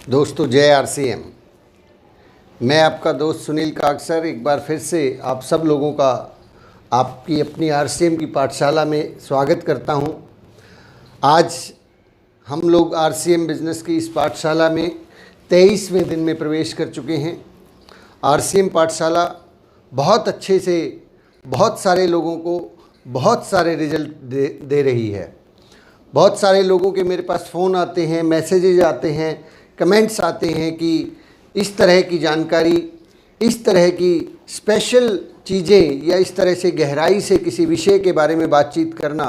दोस्तों जय आरसीएम। मैं आपका दोस्त सुनील काकसर एक बार फिर से आप सब लोगों का आपकी अपनी आरसीएम की पाठशाला में स्वागत करता हूं। आज हम लोग आरसीएम बिजनेस की इस पाठशाला में 23वें दिन में प्रवेश कर चुके हैं। आरसीएम पाठशाला बहुत अच्छे से बहुत सारे लोगों को बहुत सारे रिजल्ट दे रही है। बहुत सारे लोगों के मेरे पास फ़ोन आते हैं, मैसेजेज आते हैं, कमेंट्स आते हैं कि इस तरह की जानकारी, इस तरह की स्पेशल चीज़ें या इस तरह से गहराई से किसी विषय के बारे में बातचीत करना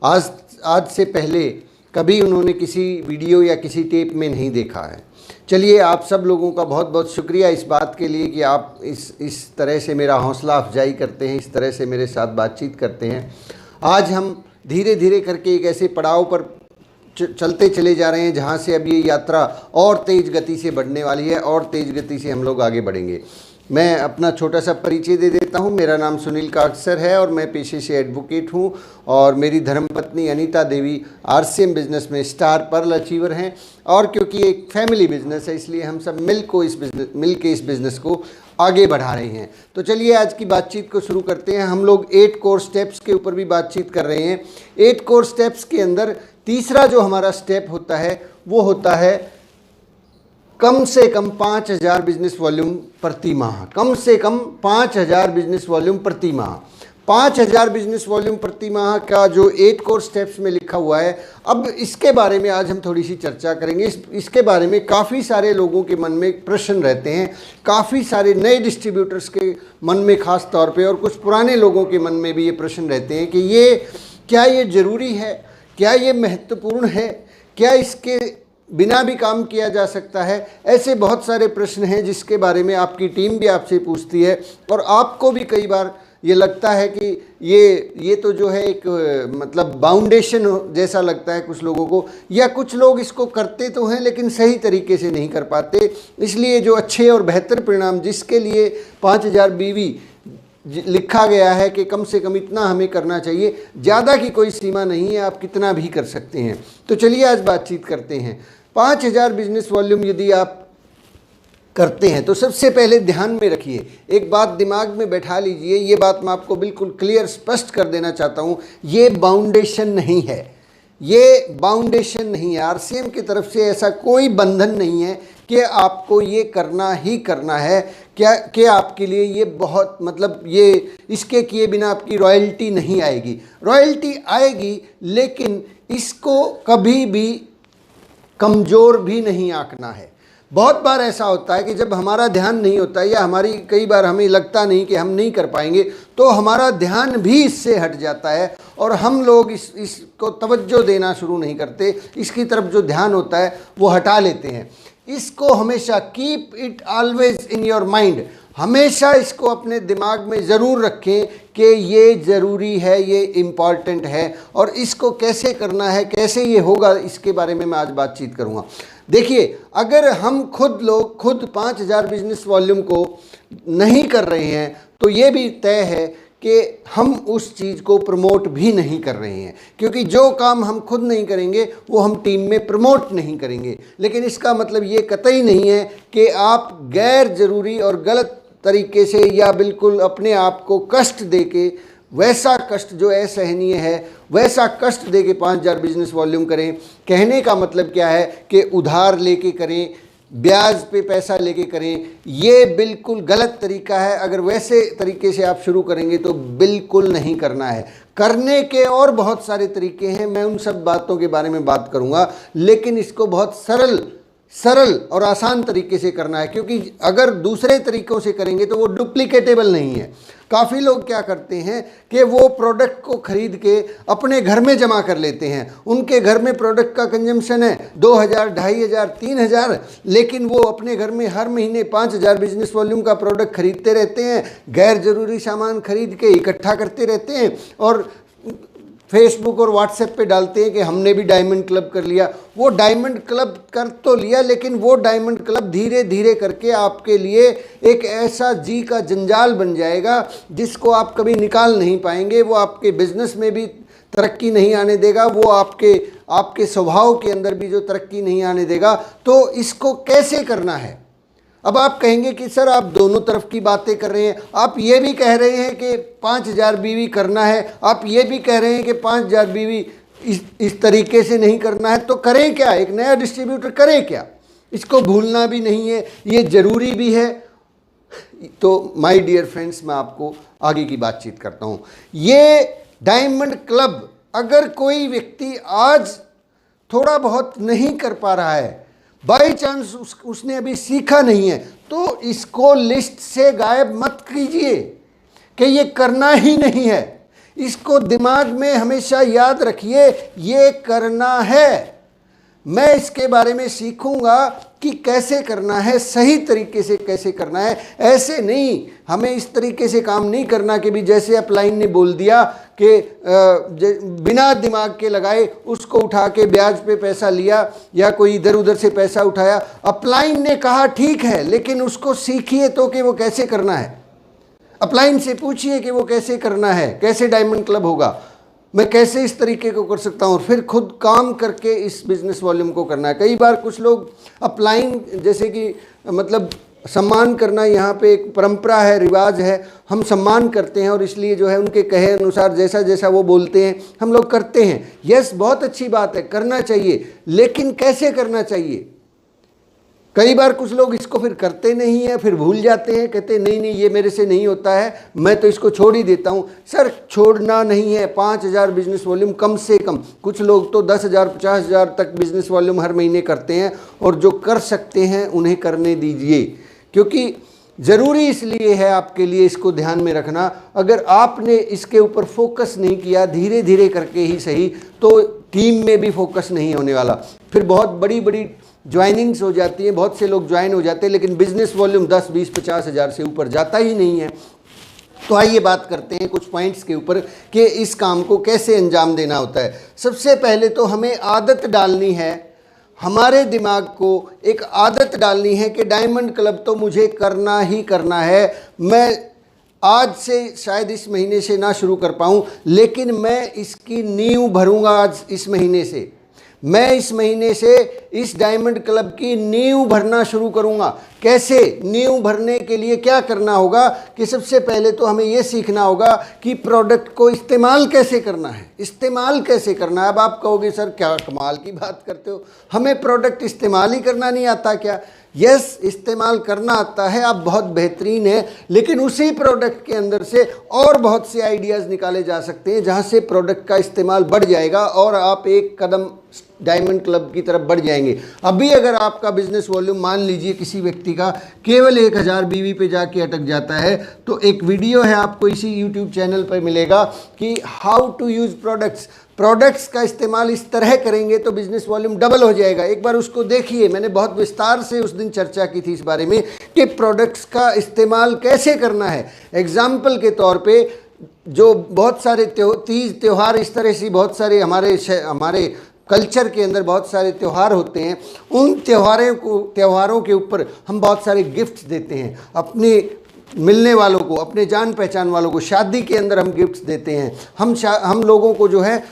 आज से पहले कभी उन्होंने किसी वीडियो या किसी टेप में नहीं देखा है। चलिए, आप सब लोगों का बहुत बहुत शुक्रिया इस बात के लिए कि आप इस तरह से मेरा हौसला अफजाई करते हैं, इस तरह से मेरे साथ बातचीत करते हैं। आज हम धीरे धीरे करके एक ऐसे पड़ाव पर चलते चले जा रहे हैं जहां से अब ये यात्रा और तेज़ गति से बढ़ने वाली है और तेज़ गति से हम लोग आगे बढ़ेंगे। मैं अपना छोटा सा परिचय दे देता हूं। मेरा नाम सुनील काकसर है और मैं पेशे से एडवोकेट हूं और मेरी धर्मपत्नी अनीता देवी आरसीएम बिजनेस में स्टार पर्ल अचीवर हैं। और क्योंकि एक फैमिली बिजनेस है इसलिए हम सब मिल के इस बिज़नेस को आगे बढ़ा रहे हैं। तो चलिए आज की बातचीत को शुरू करते हैं। हम लोग 8 कोर स्टेप्स के ऊपर भी बातचीत कर रहे हैं। 8 कोर स्टेप्स के अंदर तीसरा जो हमारा स्टेप होता है वो होता है कम से कम 5000 बिजनेस वॉल्यूम प्रति माह। कम से कम 5000 बिजनेस वॉल्यूम प्रति माह। 5000 बिजनेस वॉल्यूम प्रति माह का जो 8 कोर स्टेप्स में लिखा हुआ है, अब इसके बारे में आज हम थोड़ी सी चर्चा करेंगे। इसके बारे में काफ़ी सारे लोगों के मन में प्रश्न रहते हैं, काफ़ी सारे नए डिस्ट्रीब्यूटर्स के मन में ख़ास तौर पे और कुछ पुराने लोगों के मन में भी ये प्रश्न रहते हैं कि क्या ये ज़रूरी है, क्या ये महत्वपूर्ण है, क्या इसके बिना भी काम किया जा सकता है। ऐसे बहुत सारे प्रश्न हैं जिसके बारे में आपकी टीम भी आपसे पूछती है और आपको भी कई बार ये लगता है कि ये तो जो है एक मतलब बाउंडेशन जैसा लगता है कुछ लोगों को, या कुछ लोग इसको करते तो हैं लेकिन सही तरीके से नहीं कर पाते। इसलिए जो अच्छे और बेहतर परिणाम जिसके लिए 5000 बीवी लिखा गया है कि कम से कम इतना हमें करना चाहिए, ज़्यादा की कोई सीमा नहीं है, आप कितना भी कर सकते हैं। तो चलिए आज बातचीत करते हैं। 5000 बिजनेस वॉल्यूम यदि आप करते हैं तो सबसे पहले ध्यान में रखिए, एक बात दिमाग में बैठा लीजिए। ये बात मैं आपको बिल्कुल क्लियर स्पष्ट कर देना चाहता हूँ, ये बाउंडेशन नहीं है, ये बाउंडेशन नहीं है। आरसीएम की तरफ से ऐसा कोई बंधन नहीं है कि आपको ये करना ही करना है, क्या आपके लिए ये बहुत मतलब ये इसके किए बिना आपकी रॉयल्टी नहीं आएगी। रॉयल्टी आएगी लेकिन इसको कभी भी कमज़ोर भी नहीं आंकना है। बहुत बार ऐसा होता है कि जब हमारा ध्यान नहीं होता या कई बार हमें लगता नहीं कि हम नहीं कर पाएंगे तो हमारा ध्यान भी इससे हट जाता है और हम लोग इसको तवज्जो देना शुरू नहीं करते, इसकी तरफ जो ध्यान होता है वो हटा लेते हैं। इसको हमेशा keep it always in your mind, हमेशा इसको अपने दिमाग में ज़रूर रखें कि ये ज़रूरी है, ये इम्पॉर्टेंट है और इसको कैसे करना है, कैसे ये होगा, इसके बारे में मैं आज बातचीत करूँगा। देखिए, अगर हम खुद 5000 बिजनेस वॉल्यूम को नहीं कर रहे हैं तो ये भी तय है कि हम उस चीज़ को प्रमोट भी नहीं कर रहे हैं, क्योंकि जो काम हम खुद नहीं करेंगे वो हम टीम में प्रमोट नहीं करेंगे। लेकिन इसका मतलब ये कतई नहीं है कि आप गैर ज़रूरी और गलत तरीके से या बिल्कुल अपने आप को कष्ट देके, वैसा कष्ट जो असहनीय है वैसा कष्ट देके 5000 बिजनेस वॉल्यूम करें। कहने का मतलब क्या है कि उधार लेके करें, ब्याज पे पैसा लेके करें, ये बिल्कुल गलत तरीका है। अगर वैसे तरीके से आप शुरू करेंगे तो बिल्कुल नहीं करना है। करने के और बहुत सारे तरीके हैं, मैं उन सब बातों के बारे में बात करूंगा, लेकिन इसको बहुत सरल और आसान तरीके से करना है, क्योंकि अगर दूसरे तरीक़ों से करेंगे तो वो डुप्लीकेटेबल नहीं है। काफ़ी लोग क्या करते हैं कि वो प्रोडक्ट को ख़रीद के अपने घर में जमा कर लेते हैं। उनके घर में प्रोडक्ट का कंजम्पशन है 2000, 2500, 3000, लेकिन वो अपने घर में हर महीने 5000 बिजनेस वॉल्यूम का प्रोडक्ट खरीदते रहते हैं, गैर ज़रूरी सामान खरीद के इकट्ठा करते रहते हैं और फेसबुक और व्हाट्सएप पे डालते हैं कि हमने भी डायमंड क्लब कर लिया। वो डायमंड क्लब कर तो लिया, लेकिन वो डायमंड क्लब धीरे धीरे करके आपके लिए एक ऐसा जी का जंजाल बन जाएगा जिसको आप कभी निकाल नहीं पाएंगे। वो आपके बिजनेस में भी तरक्की नहीं आने देगा, वो आपके स्वभाव के अंदर भी जो तरक्की नहीं आने देगा। तो इसको कैसे करना है? अब आप कहेंगे कि सर आप दोनों तरफ की बातें कर रहे हैं, आप ये भी कह रहे हैं कि 5000 बीवी करना है, आप ये भी कह रहे हैं कि 5000 बीवी इस तरीके से नहीं करना है, तो करें क्या? एक नया डिस्ट्रीब्यूटर करे क्या? इसको भूलना भी नहीं है, ये ज़रूरी भी है। तो माय डियर फ्रेंड्स, मैं आपको आगे की बातचीत करता हूँ। ये डायमंड क्लब, अगर कोई व्यक्ति आज थोड़ा बहुत नहीं कर पा रहा है, बाई चांस उसने अभी सीखा नहीं है, तो इसको लिस्ट से गायब मत कीजिए कि ये करना ही नहीं है। इसको दिमाग में हमेशा याद रखिए, ये करना है। मैं इसके बारे में सीखूंगा कि कैसे करना है, सही तरीके से कैसे करना है। ऐसे नहीं, हमें इस तरीके से काम नहीं करना कि भी जैसे अपलाइन ने बोल दिया कि बिना दिमाग के लगाए उसको उठा के ब्याज पे पैसा लिया या कोई इधर उधर से पैसा उठाया। अपलाइन ने कहा ठीक है, लेकिन उसको सीखिए तो कि वो कैसे करना है। अपलाइन से पूछिए कि वो कैसे करना है, कैसे डायमंड क्लब होगा, मैं कैसे इस तरीके को कर सकता हूँ, फिर खुद काम करके इस बिजनेस वॉल्यूम को करना है। कई बार कुछ लोग अपलाइन, जैसे कि मतलब सम्मान करना यहाँ पे एक परंपरा है, रिवाज है, हम सम्मान करते हैं और इसलिए जो है उनके कहे अनुसार जैसा जैसा वो बोलते हैं हम लोग करते हैं। यस, बहुत अच्छी बात है, करना चाहिए, लेकिन कैसे करना चाहिए? कई बार कुछ लोग इसको फिर करते नहीं हैं, फिर भूल जाते हैं, कहते हैं नहीं नहीं ये मेरे से नहीं होता है, मैं तो इसको छोड़ ही देता हूँ। सर छोड़ना नहीं है, 5000 बिजनेस वॉल्यूम कम से कम, कुछ लोग तो 10,000 50,000 तक बिजनेस वॉल्यूम हर महीने करते हैं, और जो कर सकते हैं उन्हें करने दीजिए, क्योंकि ज़रूरी इसलिए है आपके लिए इसको ध्यान में रखना। अगर आपने इसके ऊपर फोकस नहीं किया, धीरे धीरे करके ही सही, तो टीम में भी फोकस नहीं होने वाला। फिर बहुत बड़ी बड़ी ज्वाइनिंग्स हो जाती हैं, बहुत से लोग ज्वाइन हो जाते हैं, लेकिन बिजनेस वॉल्यूम 10, 20, 50,000 से ऊपर जाता ही नहीं है। तो आइए बात करते हैं कुछ पॉइंट्स के ऊपर कि इस काम को कैसे अंजाम देना होता है। सबसे पहले तो हमें आदत डालनी है, हमारे दिमाग को एक आदत डालनी है कि डायमंड क्लब तो मुझे करना ही करना है। मैं आज से शायद इस महीने से ना शुरू कर पाऊँ, लेकिन मैं इसकी नींव भरूंगा आज इस महीने से। मैं इस महीने से इस डायमंड क्लब की नींव भरना शुरू करूंगा। कैसे? नींव भरने के लिए क्या करना होगा कि सबसे पहले तो हमें यह सीखना होगा कि प्रोडक्ट को इस्तेमाल कैसे करना है। इस्तेमाल कैसे करना है? अब आप कहोगे सर क्या कमाल की बात करते हो, हमें प्रोडक्ट इस्तेमाल ही करना नहीं आता क्या? यस, इस्तेमाल करना आता है, आप बहुत बेहतरीन है, लेकिन उसी प्रोडक्ट के अंदर से और बहुत से आइडियाज़ निकाले जा सकते हैं जहां से प्रोडक्ट का इस्तेमाल बढ़ जाएगा और आप एक कदम डायमंड क्लब की तरफ बढ़ जाएंगे। अभी अगर आपका बिजनेस वॉल्यूम मान लीजिए किसी व्यक्ति का केवल 1000 बीवी पे जाके अटक जाता है, तो एक वीडियो है आपको इसी यूट्यूब चैनल पर मिलेगा कि हाउ टू यूज़ प्रोडक्ट्स का इस्तेमाल इस तरह करेंगे तो बिजनेस वॉल्यूम डबल हो जाएगा। एक बार उसको देखिए, मैंने बहुत विस्तार से उस दिन चर्चा की थी इस बारे में कि प्रोडक्ट्स का इस्तेमाल कैसे करना है। एग्जाम्पल के तौर पे जो बहुत सारे तीज त्यौहार, इस तरह से बहुत सारे हमारे कल्चर के अंदर बहुत सारे त्यौहार होते हैं, उन त्योहारों के ऊपर हम बहुत सारे गिफ्ट्स देते हैं अपने मिलने वालों को, अपने जान पहचान वालों को। शादी के अंदर हम गिफ्ट्स देते हैं, हम लोगों को जो है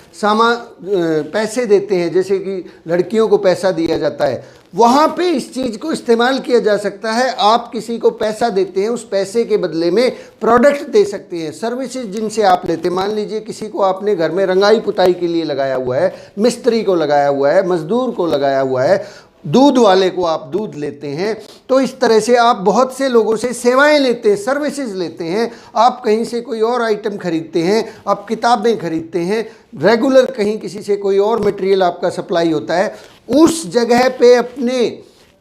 पैसे देते हैं, जैसे कि लड़कियों को पैसा दिया जाता है, वहाँ पे इस चीज़ को इस्तेमाल किया जा सकता है। आप किसी को पैसा देते हैं, उस पैसे के बदले में प्रोडक्ट दे सकते हैं, सर्विसेज जिनसे आप लेते हैं। मान लीजिए किसी को आपने घर में रंगाई पुताई के लिए लगाया हुआ है, मिस्त्री को लगाया हुआ है, मजदूर को लगाया हुआ है, दूध वाले को आप दूध लेते हैं, तो इस तरह से आप बहुत से लोगों से सेवाएं लेते हैं, सर्विसेज लेते हैं। आप कहीं से कोई और आइटम खरीदते हैं, आप किताबें खरीदते हैं, रेगुलर कहीं किसी से कोई और मटेरियल आपका सप्लाई होता है, उस जगह पे अपने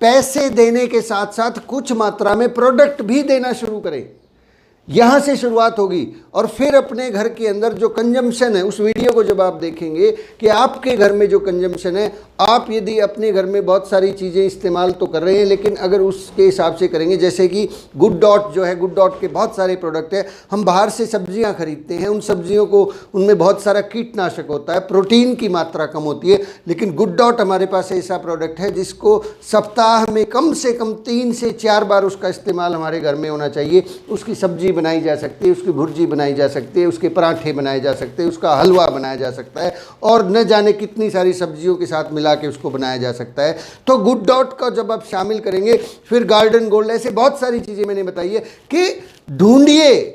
पैसे देने के साथ साथ कुछ मात्रा में प्रोडक्ट भी देना शुरू करें। यहाँ से शुरुआत होगी और फिर अपने घर के अंदर जो कंजम्पशन है, उस वीडियो को जब आप देखेंगे कि आपके घर में जो कंजम्पशन है, आप यदि अपने घर में बहुत सारी चीज़ें इस्तेमाल तो कर रहे हैं, लेकिन अगर उसके हिसाब से करेंगे, जैसे कि गुड डॉट जो है, गुड डॉट के बहुत सारे प्रोडक्ट है, हम बाहर से सब्जियां खरीदते हैं, उन सब्जियों को उनमें बहुत सारा कीटनाशक होता है, प्रोटीन की मात्रा कम होती है, लेकिन गुड डॉट हमारे पास ऐसा प्रोडक्ट है जिसको सप्ताह में कम से कम 3 से 4 बार उसका इस्तेमाल हमारे घर में होना चाहिए। उसकी सब्जी बनाई जा सकती है, उसकी भुर्जी बनाई जा सकती है, उसके पराठे बनाए जा सकते हैं, उसका हलवा बनाया जा सकता है और न जाने कितनी सारी सब्जियों के साथ मिला के उसको बनाया जा सकता है। तो गुड डॉट का जब आप शामिल करेंगे, फिर गार्डन गोल्ड, ऐसे बहुत सारी चीज़ें मैंने बताई है कि ढूंढिए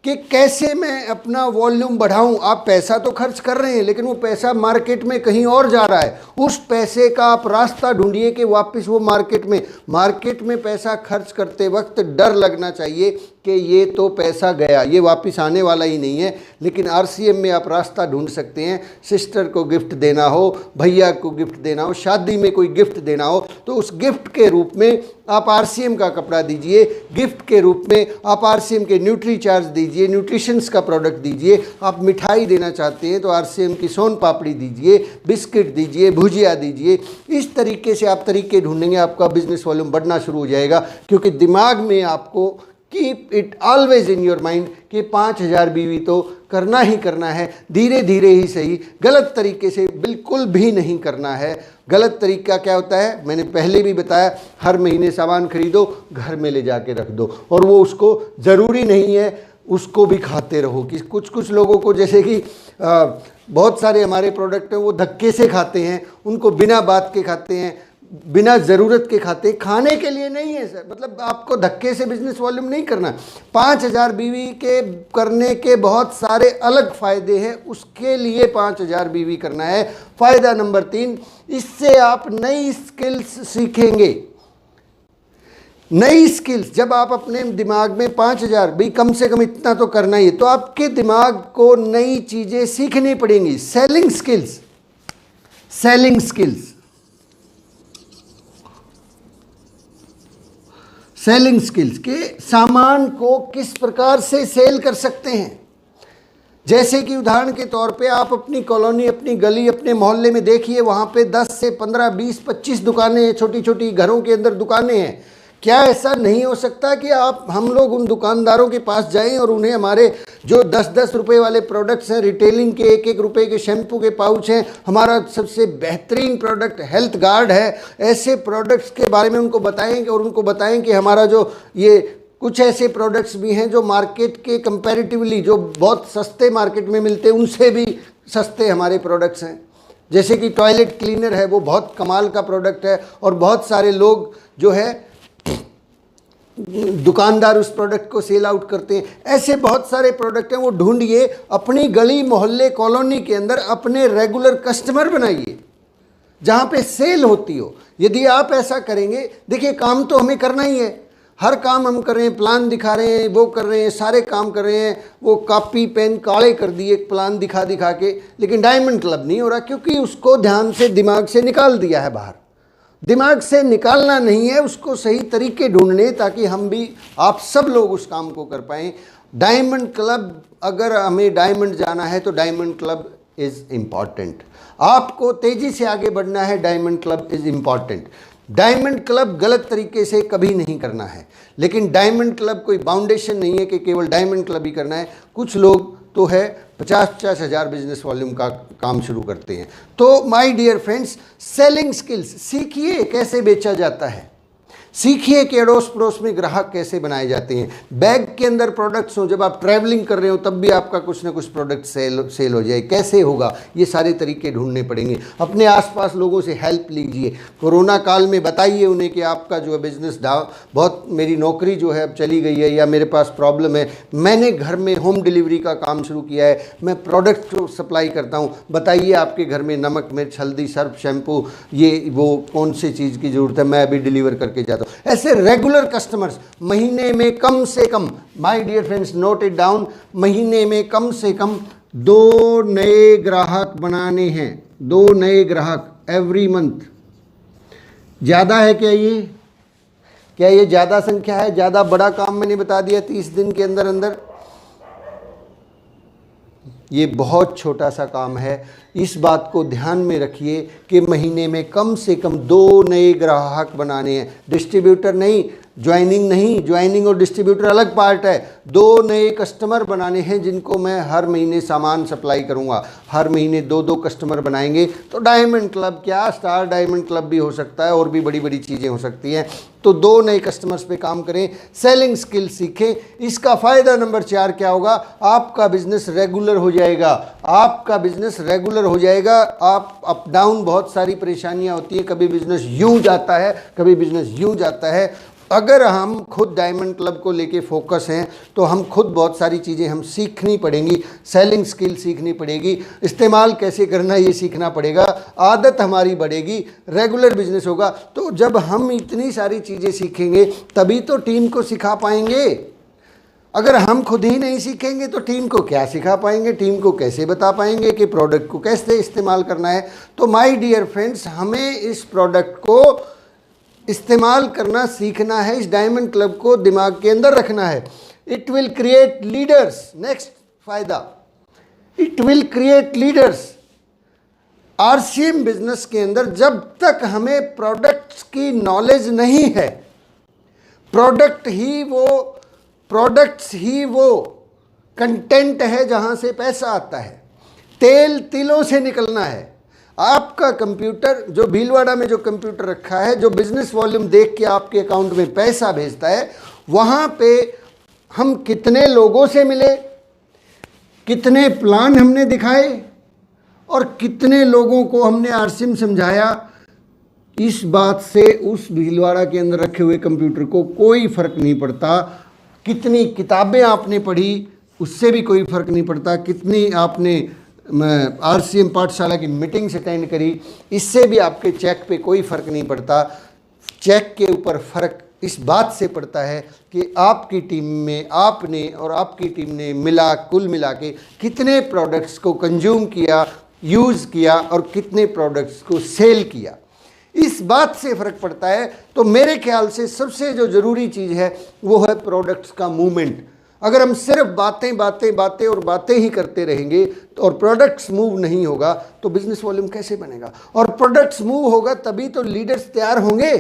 कि कैसे मैं अपना वॉल्यूम बढ़ाऊं। आप पैसा तो खर्च कर रहे हैं लेकिन वो पैसा मार्केट में कहीं और जा रहा है। उस पैसे का आप रास्ता ढूंढिए कि वापस वो मार्केट में पैसा खर्च करते वक्त डर लगना चाहिए कि ये तो पैसा गया, ये वापस आने वाला ही नहीं है। लेकिन आरसीएम में आप रास्ता ढूंढ सकते हैं। सिस्टर को गिफ्ट देना हो, भैया को गिफ्ट देना हो, शादी में कोई गिफ्ट देना हो, तो उस गिफ्ट के रूप में आप आरसीएम का कपड़ा दीजिए, गिफ्ट के रूप में आप आरसीएम के न्यूट्री चार्ज दीजिए, न्यूट्रिशंस का प्रोडक्ट दीजिए। आप मिठाई देना चाहते हैं तो आरसीएम की सोन पापड़ी दीजिए, बिस्किट दीजिए, भुजिया दीजिए। इस तरीके से आप तरीके ढूंढेंगे, आपका बिजनेस वॉल्यूम बढ़ना शुरू हो जाएगा। क्योंकि दिमाग में आपको keep it always in your mind कि 5000 बीवी तो करना ही करना है, धीरे धीरे ही सही, गलत तरीके से बिल्कुल भी नहीं करना है। गलत तरीका क्या होता है, मैंने पहले भी बताया, हर महीने सामान खरीदो, घर में ले जाके रख दो और वो उसको ज़रूरी नहीं है उसको भी खाते रहो। कि कुछ लोगों को, जैसे कि बहुत सारे हमारे प्रोडक्ट हैं वो धक्के से खाते हैं, उनको बिना बात के खाते हैं, बिना ज़रूरत के खाते, खाने के लिए नहीं है सर। मतलब आपको धक्के से बिजनेस वॉल्यूम नहीं करना। 5000 बीवी के करने के बहुत सारे अलग फ़ायदे हैं, उसके लिए 5000 बीवी करना है। फ़ायदा नंबर 3, इससे आप नई स्किल्स सीखेंगे। नई स्किल्स जब आप अपने दिमाग में 5000 भी कम से कम इतना तो करना ही है, तो आपके दिमाग को नई चीज़ें सीखनी पड़ेंगी। सेलिंग स्किल्स के सामान को किस प्रकार से सेल कर सकते हैं। जैसे कि उदाहरण के तौर पे आप अपनी कॉलोनी, अपनी गली, अपने मोहल्ले में देखिए, वहाँ पे 10 से 15, 20, 25 दुकानें हैं, छोटी छोटी घरों के अंदर दुकानें हैं। क्या ऐसा नहीं हो सकता कि हम लोग उन दुकानदारों के पास जाएं और उन्हें हमारे जो 10-10 रुपये वाले प्रोडक्ट्स हैं, रिटेलिंग के 1-1 रुपये के शैम्पू के पाउच हैं, हमारा सबसे बेहतरीन प्रोडक्ट हेल्थ गार्ड है, ऐसे प्रोडक्ट्स के बारे में उनको बताएं और उनको बताएं कि हमारा जो ये कुछ ऐसे प्रोडक्ट्स भी हैं जो मार्केट के कंपैरेटिवली जो बहुत सस्ते मार्केट में मिलते हैं उनसे भी सस्ते हमारे प्रोडक्ट्स हैं। जैसे कि टॉयलेट क्लीनर है, वो बहुत कमाल का प्रोडक्ट है और बहुत सारे लोग जो है दुकानदार उस प्रोडक्ट को सेल आउट करते हैं। ऐसे बहुत सारे प्रोडक्ट हैं, वो ढूंढिए, अपनी गली, मोहल्ले, कॉलोनी के अंदर अपने रेगुलर कस्टमर बनाइए जहाँ पे सेल होती हो। यदि आप ऐसा करेंगे, देखिए काम तो हमें करना ही है, हर काम हम कर रहे हैं, प्लान दिखा रहे हैं, वो कर रहे हैं, सारे काम कर रहे हैं, वो कॉपी पेन काले कर दिए प्लान दिखा दिखा के, लेकिन डायमंड क्लब नहीं हो रहा क्योंकि उसको ध्यान से दिमाग से निकाल दिया है बाहर। दिमाग से निकालना नहीं है, उसको सही तरीके ढूंढने, ताकि हम भी, आप सब लोग उस काम को कर पाएँ। डायमंड क्लब, अगर हमें डायमंड जाना है तो डायमंड क्लब इज़ इम्पॉर्टेंट। आपको तेज़ी से आगे बढ़ना है, diamond club is important. Diamond club गलत तरीके से कभी नहीं करना है, लेकिन डायमंड क्लब कोई बाउंडेशन नहीं है कि केवल डायमंड क्लब ही करना है। कुछ लोग तो है 50-50 हज़ार बिजनेस वॉल्यूम का काम शुरू करते हैं। तो my dear friends, selling skills सीखिए, कैसे बेचा जाता है, सीखिए कि अड़ोस पड़ोस में ग्राहक कैसे बनाए जाते हैं। बैग के अंदर प्रोडक्ट्स हो, जब आप ट्रैवलिंग कर रहे हो तब भी आपका कुछ ना कुछ प्रोडक्ट सेल हो जाए, कैसे होगा, ये सारे तरीके ढूंढने पड़ेंगे। अपने आसपास लोगों से हेल्प लीजिए, कोरोना काल में बताइए उन्हें कि आपका जो है बिजनेस बहुत, मेरी नौकरी जो है अब चली गई है या मेरे पास प्रॉब्लम है, मैंने घर में होम डिलीवरी का काम शुरू किया है, मैं प्रोडक्ट सप्लाई करता हूँ, बताइए आपके घर में नमक, मिर्च, हल्दी, सर्फ, शैम्पू, ये वो कौन सी चीज़ की ज़रूरत है, मैं अभी डिलीवर करके जाता हूँ। ऐसे रेगुलर कस्टमर्स महीने में कम से कम, my dear friends note it down, महीने में कम से कम 2 नए ग्राहक बनाने हैं, 2 नए ग्राहक एवरी मंथ। ज़्यादा है क्या ये? क्या ये ज़्यादा संख्या है? ज़्यादा बड़ा काम मैंने बता दिया 30 दिन के अंदर अंदर। ये बहुत छोटा सा काम है। इस बात को ध्यान में रखिए कि महीने में कम से कम 2 नए ग्राहक बनाने हैं। डिस्ट्रीब्यूटर नहीं, ज्वाइनिंग नहीं, ज्वाइनिंग और डिस्ट्रीब्यूटर अलग पार्ट है। 2 नए कस्टमर बनाने हैं जिनको मैं हर महीने सामान सप्लाई करूंगा। हर महीने 2 कस्टमर बनाएंगे तो डायमंड क्लब क्या, स्टार डायमंड क्लब भी हो सकता है और भी बड़ी बड़ी चीज़ें हो सकती हैं। तो 2 नए कस्टमर्स पे काम करें, सेलिंग स्किल सीखें। इसका फ़ायदा नंबर 4 क्या होगा, आपका बिजनेस रेगुलर हो जाएगा। आपका बिजनेस रेगुलर हो जाएगा। आप अप डाउन बहुत सारी परेशानियां होती हैं, कभी बिजनेस यूं जाता है, कभी बिजनेस यूं जाता है। अगर हम खुद डायमंड क्लब को लेके फोकस हैं तो हम खुद बहुत सारी चीज़ें हम सीखनी पड़ेंगी। सेलिंग स्किल सीखनी पड़ेगी, इस्तेमाल कैसे करना ये सीखना पड़ेगा, आदत हमारी बढ़ेगी, रेगुलर बिजनेस होगा। तो जब हम इतनी सारी चीज़ें सीखेंगे तभी तो टीम को सिखा पाएंगे। अगर हम खुद ही नहीं सीखेंगे तो टीम को क्या सिखा पाएंगे, टीम को कैसे बता पाएंगे कि प्रोडक्ट को कैसे इस्तेमाल करना है। तो माय डियर फ्रेंड्स, हमें इस प्रोडक्ट को इस्तेमाल करना सीखना है, इस डायमंड क्लब को दिमाग के अंदर रखना है। It will create leaders. Next फायदा, it will create leaders. RCM business के अंदर जब तक हमें प्रोडक्ट्स की नॉलेज नहीं है, प्रोडक्ट्स ही वो कंटेंट है जहां से पैसा आता है। तेल तिलों से निकलना है। आपका कंप्यूटर, जो भीलवाड़ा में जो कंप्यूटर रखा है, जो बिजनेस वॉल्यूम देख के आपके अकाउंट में पैसा भेजता है, वहाँ पे हम कितने लोगों से मिले, कितने प्लान हमने दिखाए और कितने लोगों को हमने आरसीएम समझाया, इस बात से उस भीलवाड़ा के अंदर रखे हुए कंप्यूटर को कोई फर्क नहीं पड़ता। कितनी किताबें आपने पढ़ी उससे भी कोई फर्क नहीं पड़ता। कितनी आपने आरसीएम पाठशाला की मीटिंग्स अटेंड करी, इससे भी आपके चेक पे कोई फ़र्क नहीं पड़ता। चेक के ऊपर फ़र्क इस बात से पड़ता है कि आपकी टीम में आपने और आपकी टीम ने कुल मिला के कितने प्रोडक्ट्स को कंज्यूम किया, यूज़ किया और कितने प्रोडक्ट्स को सेल किया, इस बात से फ़र्क पड़ता है। तो मेरे ख्याल से सबसे जो ज़रूरी चीज़ है वो है प्रोडक्ट्स का मूवमेंट। अगर हम सिर्फ बातें और बातें ही करते रहेंगे तो और प्रोडक्ट्स मूव नहीं होगा तो बिजनेस वॉल्यूम कैसे बनेगा। और प्रोडक्ट्स मूव होगा तभी तो लीडर्स तैयार होंगे।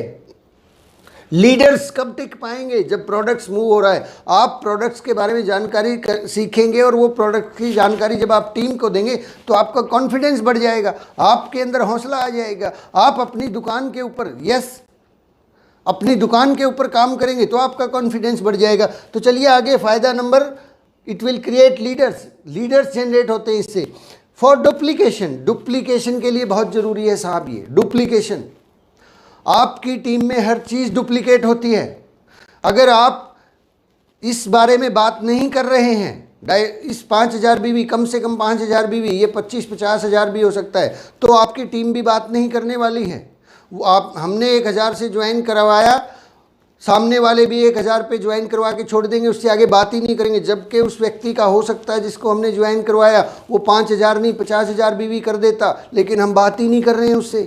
लीडर्स कब टिक पाएंगे, जब प्रोडक्ट्स मूव हो रहा है। आप प्रोडक्ट्स के बारे में जानकारी सीखेंगे और वो प्रोडक्ट की जानकारी जब आप टीम को देंगे तो आपका कॉन्फिडेंस बढ़ जाएगा, आपके अंदर हौसला आ जाएगा। आप अपनी दुकान के ऊपर अपनी दुकान के ऊपर काम करेंगे तो आपका कॉन्फिडेंस बढ़ जाएगा। तो चलिए आगे, फ़ायदा number, it will create leaders generate होते हैं इससे। फॉर डुप्लीकेशन के लिए बहुत ज़रूरी है साहब ये डुप्लीकेशन। आपकी टीम में हर चीज़ डुप्लीकेट होती है। अगर आप इस बारे में बात नहीं कर रहे हैं, इस 5000 बीवी, कम से कम 5000 बीवी, ये 25-50 हज़ार भी हो सकता है, तो आपकी टीम भी बात नहीं करने वाली है। हमने 1000 से ज्वाइन करवाया, सामने वाले भी 1000 पे ज्वाइन करवा के छोड़ देंगे, उससे आगे बात ही नहीं करेंगे। जबकि उस व्यक्ति का हो सकता है जिसको हमने ज्वाइन करवाया वो 5000 नहीं 50,000 बीवी कर देता, लेकिन हम बात ही नहीं कर रहे हैं उससे।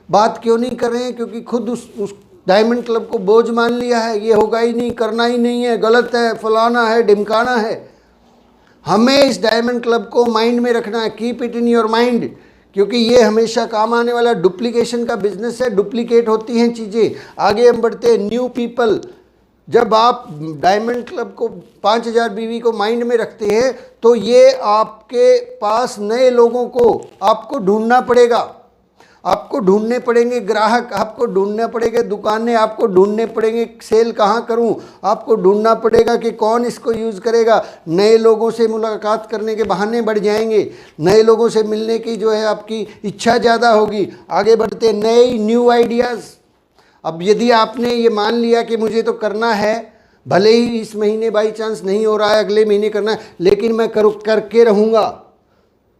बात क्यों नहीं कर रहे हैं? क्योंकि खुद उस डायमंड क्लब को बोझ मान लिया है, ये होगा ही नहीं, करना ही नहीं है, गलत है, फलाना है, ढिमकाना है। हमें इस डायमंड क्लब को माइंड में रखना है, keep it in your mind, क्योंकि ये हमेशा काम आने वाला डुप्लीकेशन का बिजनेस है। डुप्लीकेट होती हैं चीज़ें। आगे हम बढ़ते हैं, न्यू पीपल। जब आप डायमंड क्लब को 5000 बीवी को माइंड में रखते हैं तो ये आपके पास नए लोगों को आपको ढूंढना पड़ेगा, आपको ढूंढने पड़ेंगे ग्राहक, आपको ढूंढना पड़ेगा दुकानें, आपको ढूंढने पड़ेंगे सेल कहाँ करूँ, आपको ढूंढना पड़ेगा कि कौन इसको यूज़ करेगा। नए लोगों से मुलाकात करने के बहाने बढ़ जाएंगे, नए लोगों से मिलने की जो है आपकी इच्छा ज़्यादा होगी। आगे बढ़ते, न्यू आइडियाज़। अब यदि आपने ये मान लिया कि मुझे तो करना है, भले ही इस महीने बाई चांस नहीं हो रहा है, अगले महीने करना है, लेकिन मैं करके रहूँगा,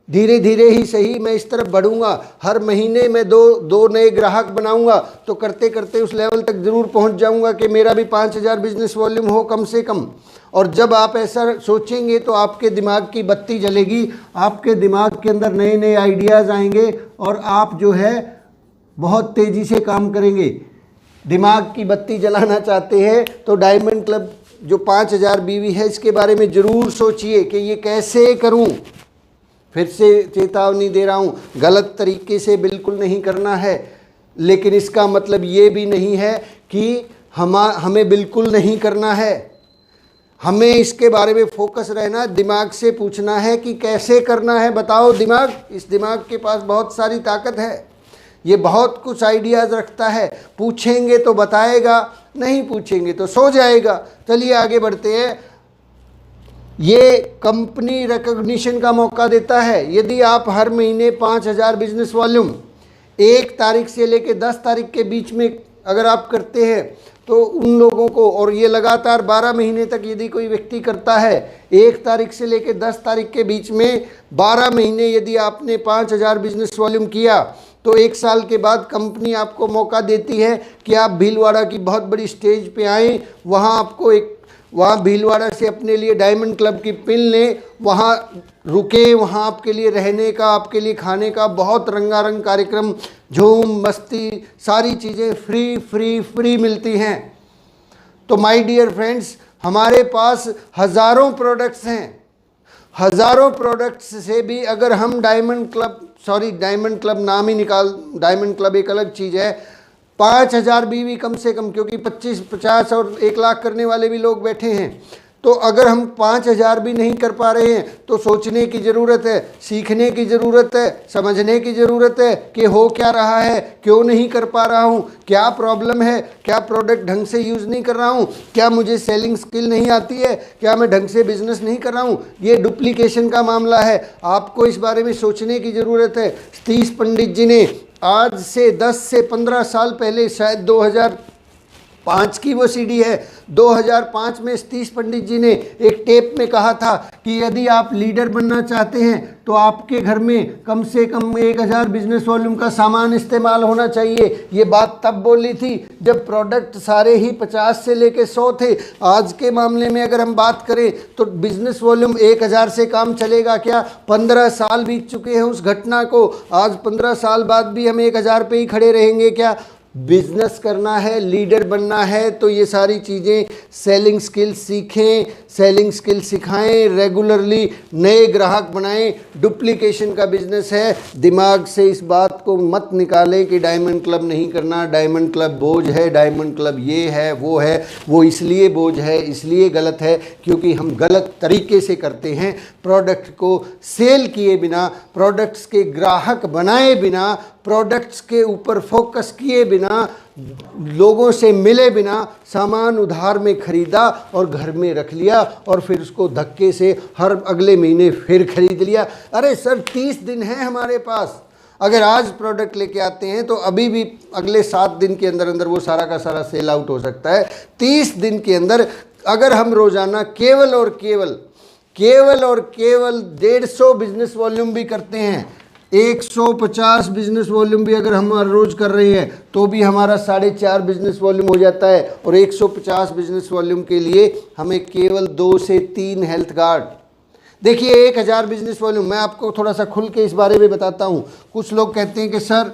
धीरे धीरे ही सही मैं इस तरफ बढ़ूंगा, हर महीने मैं दो नए ग्राहक बनाऊंगा, तो करते करते उस लेवल तक ज़रूर पहुंच जाऊंगा कि मेरा भी 5000 बिजनेस वॉल्यूम हो कम से कम। और जब आप ऐसा सोचेंगे तो आपके दिमाग की बत्ती जलेगी, आपके दिमाग के अंदर नए नए आइडियाज़ आएंगे और आप जो है बहुत तेज़ी से काम करेंगे। दिमाग की बत्ती जलाना चाहते हैं तो डायमंड क्लब जो 5000 बीवी है इसके बारे में ज़रूर सोचिए कि ये कैसे करूँ। फिर से चेतावनी दे रहा हूँ, गलत तरीके से बिल्कुल नहीं करना है, लेकिन इसका मतलब ये भी नहीं है कि हमें बिल्कुल नहीं करना है। हमें इसके बारे में फोकस रहना, दिमाग से पूछना है कि कैसे करना है, बताओ दिमाग। इस दिमाग के पास बहुत सारी ताकत है, ये बहुत कुछ आइडियाज़ रखता है। पूछेंगे तो बताएगा, नहीं पूछेंगे तो सो जाएगा। चलिए आगे बढ़ते हैं। ये कंपनी रिकॉग्निशन का मौका देता है। यदि आप हर महीने 5,000 बिजनेस वॉल्यूम 1 तारीख से लेकर 10 तारीख के बीच में अगर आप करते हैं तो उन लोगों को, और ये लगातार 12 महीने तक यदि कोई व्यक्ति करता है, 1 तारीख से लेकर 10 तारीख के बीच में 12 महीने यदि आपने 5,000 बिजनेस वॉल्यूम किया तो 1 साल के बाद कंपनी आपको मौका देती है कि आप भीलवाड़ा की बहुत बड़ी स्टेज पे आएँ। वहाँ भीलवाड़ा से अपने लिए डायमंड क्लब की पिन लें, वहाँ रुके, वहाँ आपके लिए रहने का, आपके लिए खाने का बहुत रंगारंग कार्यक्रम, झूम मस्ती, सारी चीज़ें फ्री फ्री फ्री मिलती हैं। तो माय डियर फ्रेंड्स, हमारे पास हज़ारों प्रोडक्ट्स हैं। हज़ारों प्रोडक्ट्स से भी अगर हम डायमंड क्लब नाम ही निकाल, डायमंड क्लब एक अलग चीज़ है। 5,000 बीवी कम से कम, क्योंकि 25, 50 और 1 लाख करने वाले भी लोग बैठे हैं। तो अगर हम 5,000 भी नहीं कर पा रहे हैं तो सोचने की ज़रूरत है, सीखने की ज़रूरत है, समझने की ज़रूरत है कि हो क्या रहा है, क्यों नहीं कर पा रहा हूँ, क्या प्रॉब्लम है, क्या प्रोडक्ट ढंग से यूज़ नहीं कर रहा हूँ, क्या मुझे सेलिंग स्किल नहीं आती है, क्या मैं ढंग से बिजनेस नहीं कर रहा हूँ। ये डुप्लीकेशन का मामला है, आपको इस बारे में सोचने की ज़रूरत है। सतीश पंडित जी ने आज से 10 से 15 साल पहले, शायद 2005 की वो सीडी है, 2005 में सतीश पंडित जी ने एक टेप में कहा था कि यदि आप लीडर बनना चाहते हैं तो आपके घर में कम से कम 1,000 बिजनेस वॉल्यूम का सामान इस्तेमाल होना चाहिए। ये बात तब बोली थी जब प्रोडक्ट सारे ही 50 से लेके 100 थे। आज के मामले में अगर हम बात करें तो बिजनेस वॉल्यूम 1,000 से काम चलेगा क्या? 15 साल बीत चुके हैं उस घटना को। आज 15 साल बाद भी हम 1,000 पे ही खड़े रहेंगे क्या? बिजनेस करना है, लीडर बनना है तो ये सारी चीज़ें, सेलिंग स्किल सीखें, सेलिंग स्किल सिखाएं, रेगुलरली नए ग्राहक बनाएं। डुप्लीकेशन का बिजनेस है, दिमाग से इस बात को मत निकालें कि डायमंड क्लब नहीं करना, डायमंड क्लब बोझ है, डायमंड क्लब ये है वो इसलिए बोझ है, इसलिए गलत है क्योंकि हम गलत तरीके से करते हैं। प्रोडक्ट को सेल किए बिना, प्रोडक्ट्स के ग्राहक बनाए बिना, प्रोडक्ट्स के ऊपर फोकस किए बिना, लोगों से मिले बिना सामान उधार में खरीदा और घर में रख लिया और फिर उसको धक्के से हर अगले महीने फिर खरीद लिया। अरे सर 30 दिन है हमारे पास, अगर आज प्रोडक्ट लेके आते हैं तो अभी भी अगले 7 दिन के अंदर अंदर वो सारा का सारा सेल आउट हो सकता है। 30 दिन के अंदर अगर हम रोज़ाना केवल और केवल 150 बिजनेस वॉल्यूम भी करते हैं, 150 बिजनेस वॉल्यूम भी अगर हम हर रोज़ कर रहे हैं तो भी हमारा 4.5 बिजनेस वॉल्यूम हो जाता है। और 150 बिजनेस वॉल्यूम के लिए हमें केवल 2 से 3 हेल्थ कार्ड। देखिए 1,000 बिजनेस वॉल्यूम, मैं आपको थोड़ा सा खुल के इस बारे में बताता हूँ। कुछ लोग कहते हैं कि सर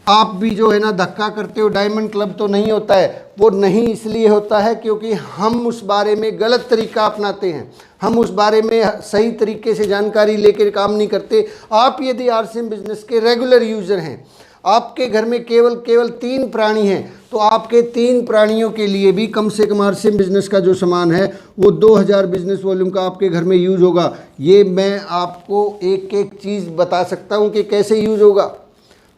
आप भी जो है ना धक्का करते हो, डायमंड क्लब तो नहीं होता है। वो नहीं इसलिए होता है क्योंकि हम उस बारे में गलत तरीका अपनाते हैं, हम उस बारे में सही तरीके से जानकारी लेकर काम नहीं करते। आप यदि आरसीएम बिजनेस के रेगुलर यूज़र हैं, आपके घर में केवल 3 प्राणी हैं, तो आपके 3 प्राणियों के लिए भी कम से कम आरसीएम बिजनेस का जो सामान है वो 2,000 बिजनेस वॉल्यूम का आपके घर में यूज़ होगा। ये मैं आपको एक एक चीज़ बता सकता हूँ कि कैसे यूज़ होगा।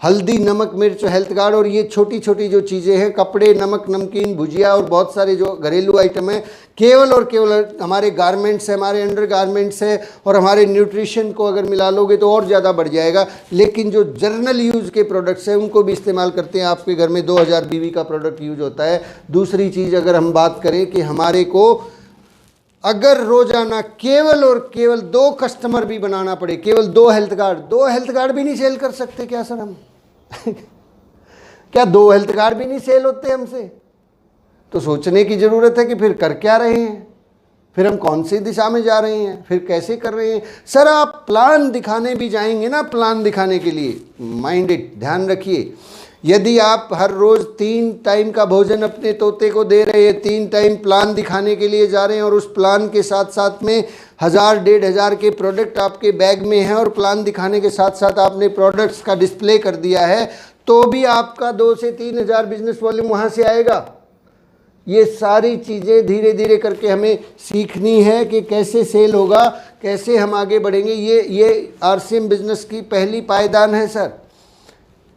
हल्दी, नमक, मिर्च, हेल्थ कार्ड और ये छोटी छोटी जो चीज़ें हैं, कपड़े, नमक, नमकीन, भुजिया और बहुत सारे जो घरेलू आइटम हैं, केवल और केवल हमारे गारमेंट्स है, हमारे अंडर गारमेंट्स है और हमारे न्यूट्रिशन को अगर मिला लोगे तो और ज़्यादा बढ़ जाएगा। लेकिन जो जर्नल यूज़ के प्रोडक्ट्स हैं उनको भी इस्तेमाल करते हैं। आपके घर में 2,000 बीवी का प्रोडक्ट यूज होता है। दूसरी चीज़ अगर हम बात करें कि हमारे को अगर रोजाना केवल और केवल 2 कस्टमर भी बनाना पड़े, केवल 2 हेल्थ कार्ड भी नहीं सेल कर सकते क्या सर हम? क्या 2 हेल्थ कार्ड भी नहीं सेल होते हमसे? तो सोचने की ज़रूरत है कि फिर कर क्या रहे हैं, फिर हम कौन सी दिशा में जा रहे हैं, फिर कैसे कर रहे हैं। सर आप प्लान दिखाने भी जाएंगे ना, प्लान दिखाने के लिए माइंड इट, ध्यान रखिए। यदि आप हर रोज़ 3 टाइम का भोजन अपने तोते को दे रहे हैं, 3 टाइम प्लान दिखाने के लिए जा रहे हैं और उस प्लान के साथ साथ में 1,000-1,500 के प्रोडक्ट आपके बैग में हैं और प्लान दिखाने के साथ साथ आपने प्रोडक्ट्स का डिस्प्ले कर दिया है, तो भी आपका 2 से 3 हज़ार बिजनेस वॉल्यूम वहाँ से आएगा। ये सारी चीज़ें धीरे धीरे करके हमें सीखनी है कि कैसे सेल होगा, कैसे हम आगे बढ़ेंगे। ये आरसीएम बिजनेस की पहली पायदान है सर।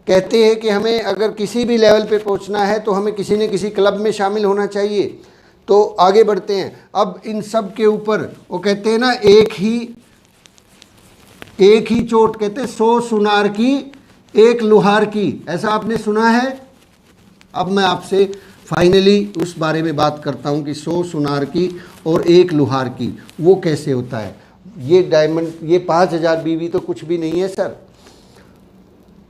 कहते हैं कि हमें अगर किसी भी लेवल पे पहुंचना है तो हमें किसी न किसी क्लब में शामिल होना चाहिए, तो आगे बढ़ते हैं। अब इन सब के ऊपर वो कहते हैं ना, एक ही चोट, कहते हैं 100 सुनार की एक लुहार की, ऐसा आपने सुना है। अब मैं आपसे फाइनली उस बारे में बात करता हूं कि 100 सुनार की और एक लुहार की वो कैसे होता है। ये डायमंड, ये 5000 बीवी तो कुछ भी नहीं है सर,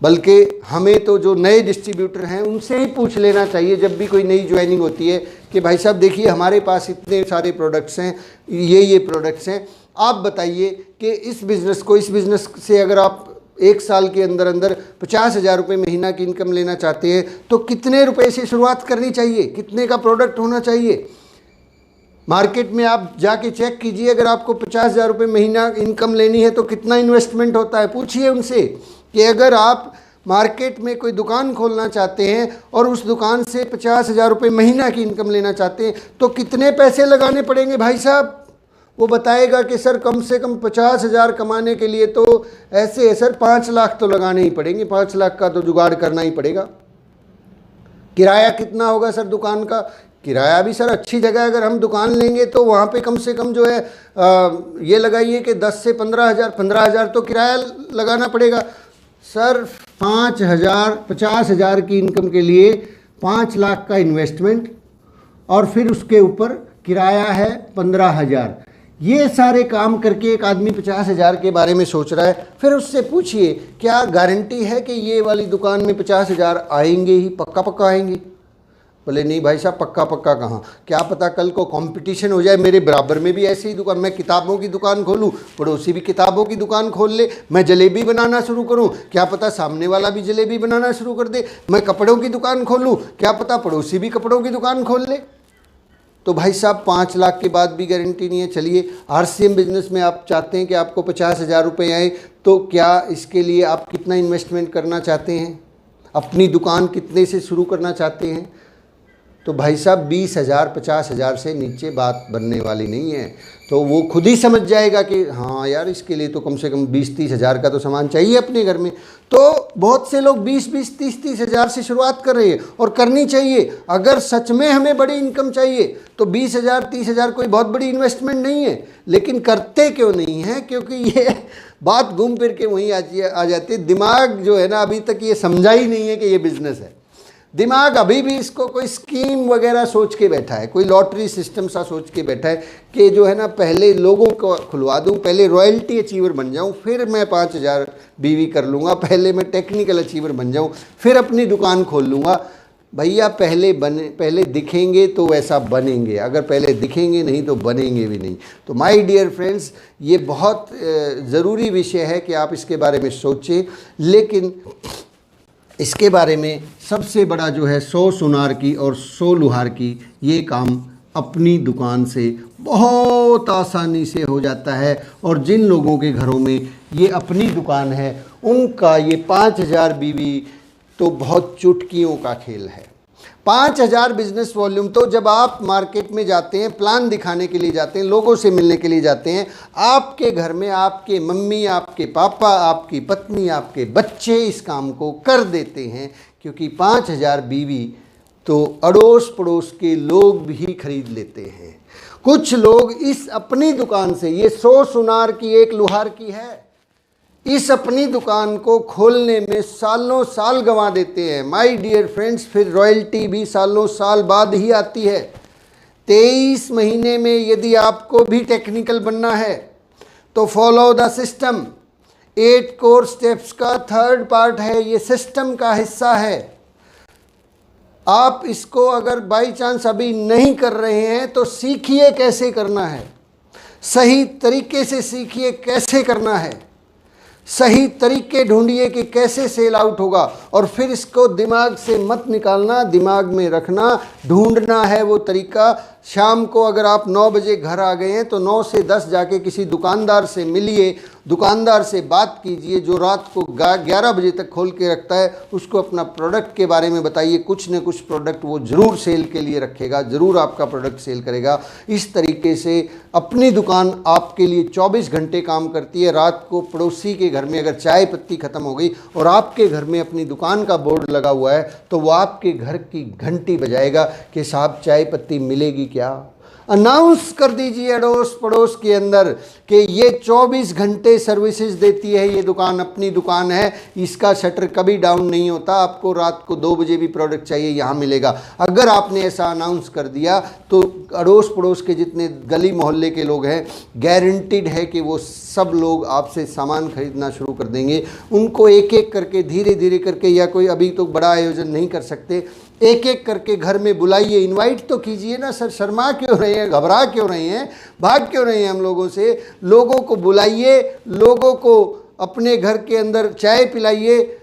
बल्कि हमें तो जो नए डिस्ट्रीब्यूटर हैं उनसे ही पूछ लेना चाहिए जब भी कोई नई ज्वाइनिंग होती है कि भाई साहब देखिए हमारे पास इतने सारे प्रोडक्ट्स हैं, ये प्रोडक्ट्स हैं, आप बताइए कि इस बिज़नेस से अगर आप एक साल के अंदर अंदर 50,000 रुपये महीना की इनकम लेना चाहते हैं तो कितने रुपए से शुरुआत करनी चाहिए, कितने का प्रोडक्ट होना चाहिए। मार्केट में आप जाके चेक कीजिए, अगर आपको 50,000 रुपये महीना इनकम लेनी है तो कितना इन्वेस्टमेंट होता है। पूछिए उनसे कि अगर आप मार्केट में कोई दुकान खोलना चाहते हैं और उस दुकान से 50,000 रुपये महीना की इनकम लेना चाहते हैं तो कितने पैसे लगाने पड़ेंगे भाई साहब। वो बताएगा कि सर कम से कम 50,000 कमाने के लिए तो ऐसे है सर 5 लाख तो लगाने ही पड़ेंगे, 5 लाख का तो जुगाड़ करना ही पड़ेगा। किराया कितना होगा सर दुकान का? किराया भी सर अच्छी जगह अगर हम दुकान लेंगे तो वहाँ पे कम से कम जो है ये लगाइए कि 10 से 15,000 तो किराया लगाना पड़ेगा सर। 50,000 की इनकम के लिए 5 लाख का इन्वेस्टमेंट और फिर उसके ऊपर किराया है 15,000। ये सारे काम करके एक आदमी 50,000 के बारे में सोच रहा है। फिर उससे पूछिए क्या गारंटी है कि ये वाली दुकान में 50,000 आएंगे ही, पक्का आएंगे? बोले नहीं भाई साहब पक्का कहाँ, क्या पता कल को कंपटीशन हो जाए, मेरे बराबर में भी ऐसी ही दुकान, मैं किताबों की दुकान खोलूँ, पड़ोसी भी किताबों की दुकान खोल ले, मैं जलेबी बनाना शुरू करूँ, क्या पता सामने वाला भी जलेबी बनाना शुरू कर दे, मैं कपड़ों की दुकान खोलूँ, क्या पता पड़ोसी भी कपड़ों की दुकान खोल ले। तो भाई साहब 5 लाख के बाद भी गारंटी नहीं है। चलिए आरसीएम बिजनेस में आप चाहते हैं कि आपको 50,000 रुपये आए, तो क्या इसके लिए आप कितना इन्वेस्टमेंट करना चाहते हैं, अपनी दुकान कितने से शुरू करना चाहते हैं? तो भाई साहब 20,000 50,000 से नीचे बात बनने वाली नहीं है। तो वो खुद ही समझ जाएगा कि हाँ यार इसके लिए तो कम से कम 20-30 हज़ार का तो सामान चाहिए अपने घर में। तो बहुत से लोग 20-20 30-30 हज़ार से शुरुआत कर रहे हैं और करनी चाहिए। अगर सच में हमें बड़ी इनकम चाहिए तो 20,000 30,000 कोई बहुत बड़ी इन्वेस्टमेंट नहीं है, लेकिन करते क्यों नहीं है? क्योंकि ये बात घूम फिर के वहीं आ जाती है। दिमाग जो है ना अभी तक ये समझा ही नहीं है कि ये बिज़नेस है। दिमाग अभी भी इसको कोई स्कीम वगैरह सोच के बैठा है, कोई लॉटरी सिस्टम सा सोच के बैठा है कि जो है ना पहले लोगों को खुलवा दूं, पहले रॉयल्टी अचीवर बन जाऊं, फिर मैं 5,000 बीवी कर लूँगा, पहले मैं टेक्निकल अचीवर बन जाऊं, फिर अपनी दुकान खोल लूँगा। भैया पहले दिखेंगे तो वैसा बनेंगे, अगर पहले दिखेंगे नहीं तो बनेंगे भी नहीं। तो माय डियर फ्रेंड्स, ये बहुत ज़रूरी विषय है कि आप इसके बारे में सोचें। लेकिन इसके बारे में सबसे बड़ा जो है 100 सुनार की और 100 लुहार की, ये काम अपनी दुकान से बहुत आसानी से हो जाता है। और जिन लोगों के घरों में ये अपनी दुकान है उनका ये 5,000 बीवी तो बहुत चुटकियों का खेल है। 5,000 बिजनेस वॉल्यूम तो जब आप मार्केट में जाते हैं, प्लान दिखाने के लिए जाते हैं, लोगों से मिलने के लिए जाते हैं, आपके घर में आपके मम्मी, आपके पापा, आपकी पत्नी, आपके बच्चे इस काम को कर देते हैं, क्योंकि 5,000 बीवी तो अड़ोस पड़ोस के लोग भी खरीद लेते हैं। कुछ लोग इस अपनी दुकान से, ये 100 सुनार की एक लुहार की है, इस अपनी दुकान को खोलने में सालों साल गंवा देते हैं माय डियर फ्रेंड्स। फिर रॉयल्टी भी सालों साल बाद ही आती है। 23 महीने में यदि आपको भी टेक्निकल बनना है तो follow the system. 8 core steps का 3rd पार्ट है, ये सिस्टम का हिस्सा है। आप इसको अगर बाई चांस अभी नहीं कर रहे हैं तो सीखिए कैसे करना है, सही तरीके से सीखिए कैसे करना है, सही तरीके ढूंढिए कि कैसे सेल आउट होगा, और फिर इसको दिमाग से मत निकालना, दिमाग में रखना, ढूंढना है वो तरीका शाम को अगर आप 9 बजे घर आ गए हैं तो 9 से 10 जाके किसी दुकानदार से मिलिए, दुकानदार से बात कीजिए जो रात को 11 बजे तक खोल के रखता है, उसको अपना प्रोडक्ट के बारे में बताइए। कुछ न कुछ प्रोडक्ट वो ज़रूर सेल के लिए रखेगा, ज़रूर आपका प्रोडक्ट सेल करेगा। इस तरीके से अपनी दुकान आपके लिए 24 घंटे काम करती है। रात को पड़ोसी के घर में अगर चाय पत्ती ख़त्म हो गई और आपके घर में अपनी दुकान का बोर्ड लगा हुआ है तो वो आपके घर की घंटी बजाएगा कि साहब चाय पत्ती मिलेगी क्या। अनाउंस कर दीजिए अड़ोस पड़ोस के अंदर कि ये 24 घंटे सर्विसेज देती है, ये दुकान अपनी दुकान है, इसका शटर कभी डाउन नहीं होता, आपको रात को 2 बजे भी प्रोडक्ट चाहिए यहाँ मिलेगा। अगर आपने ऐसा अनाउंस कर दिया तो अड़ोस पड़ोस के जितने गली मोहल्ले के लोग हैं, गारंटीड है कि वो सब लोग आपसे सामान खरीदना शुरू कर देंगे। उनको एक एक करके धीरे धीरे करके, या कोई अभी तो बड़ा आयोजन नहीं कर सकते, एक एक करके घर में बुलाइए, इनवाइट तो कीजिए ना सर। शर्मा क्यों रहे हैं, घबरा क्यों रहे हैं, भाग क्यों रहे हैं हम लोगों से। लोगों को बुलाइए, लोगों को अपने घर के अंदर चाय पिलाइए,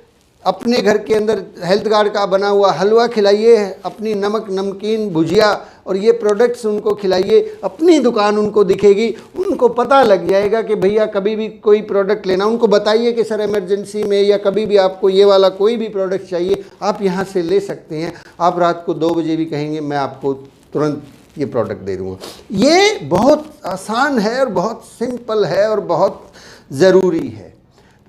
अपने घर के अंदर हेल्थ गार्ड का बना हुआ हलवा खिलाइए, अपनी नमक नमकीन भुजिया और ये प्रोडक्ट्स उनको खिलाइए। अपनी दुकान उनको दिखेगी, उनको पता लग जाएगा कि भैया कभी भी कोई प्रोडक्ट लेना, उनको बताइए कि सर इमरजेंसी में या कभी भी आपको ये वाला कोई भी प्रोडक्ट चाहिए आप यहाँ से ले सकते हैं। आप रात को 2 बजे भी कहेंगे मैं आपको तुरंत ये प्रोडक्ट दे दूँगा। ये बहुत आसान है और बहुत सिंपल है और बहुत ज़रूरी है।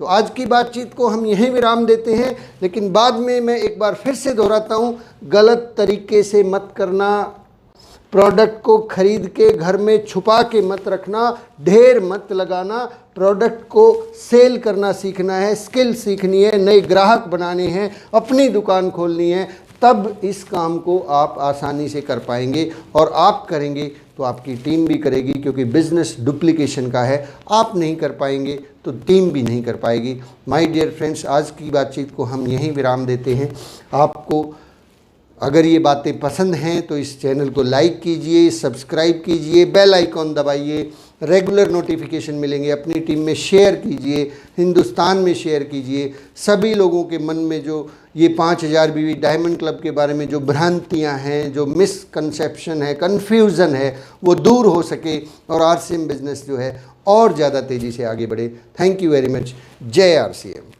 तो आज की बातचीत को हम यहीं विराम देते हैं, लेकिन बाद में मैं एक बार फिर से दोहराता हूँ, गलत तरीके से मत करना, प्रोडक्ट को खरीद के घर में छुपा के मत रखना, ढेर मत लगाना। प्रोडक्ट को सेल करना सीखना है, स्किल सीखनी है, नए ग्राहक बनाने हैं, अपनी दुकान खोलनी है, तब इस काम को आप आसानी से कर पाएंगे। और आप करेंगे तो आपकी टीम भी करेगी, क्योंकि बिजनेस डुप्लीकेशन का है। आप नहीं कर पाएंगे तो टीम भी नहीं कर पाएगी। माय डियर फ्रेंड्स, आज की बातचीत को हम यहीं विराम देते हैं। आपको अगर ये बातें पसंद हैं तो इस चैनल को लाइक कीजिए, सब्सक्राइब कीजिए, बेल आइकॉन दबाइए, रेगुलर नोटिफिकेशन मिलेंगे। अपनी टीम में शेयर कीजिए, हिंदुस्तान में शेयर कीजिए। सभी लोगों के मन में जो ये 5000 बीवी डायमंड क्लब के बारे में जो भ्रांतियां हैं, जो मिसकंसेप्शन है, कन्फ्यूज़न है, वो दूर हो सके और RCM बिजनेस जो है और ज़्यादा तेज़ी से आगे बढ़े। Thank you very much. जय RCM।